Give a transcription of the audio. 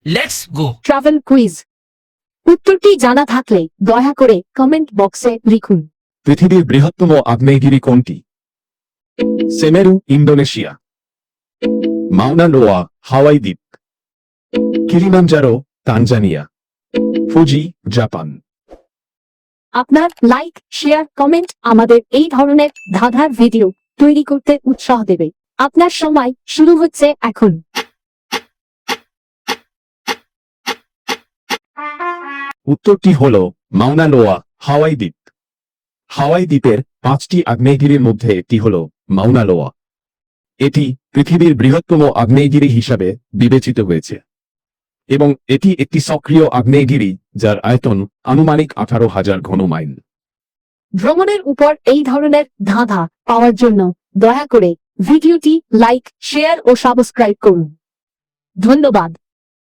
Let's go. Travel quiz. উত্তরটি জানা থাকলে দয়া করে কমেন্ট বক্সে লিখুন। পৃথিবীর বৃহত্তম আগ্নেয়গিরি কোনটি? সেমেরু, ইন্দোনেশিয়া। মাউনা লোয়া, হাওয়াই দ্বীপ। Kilimanjaro, Tanzania. Fuji, Japan. আপনার লাইক, শেয়ার, কমেন্ট আমাদের এই ধরনের ধাঁধার ভিডিও তৈরি করতে উৎসাহ দেবে। আপনার সময় শুরু হচ্ছে এখন। উত্তরটি হল মাউনা লোয়া, হাওয়াই দ্বীপ। হাওয়াই দ্বীপের 5টি আগ্নেয়গিরির মধ্যে একটি হল মাউনা লোয়া। এটি পৃথিবীর বৃহত্তম আগ্নেয়গিরি হিসাবে বিবেচিত হয়েছে এবং এটি একটি সক্রিয় আগ্নেয়গিরি যার আয়তন আনুমানিক 18,000 ঘনমাইল। ভ্রমণের উপর এই ধরনের ধাঁধা পাওয়ার জন্য দয়া করে ভিডিওটি লাইক, শেয়ার ও সাবস্ক্রাইব করুন। ধন্যবাদ।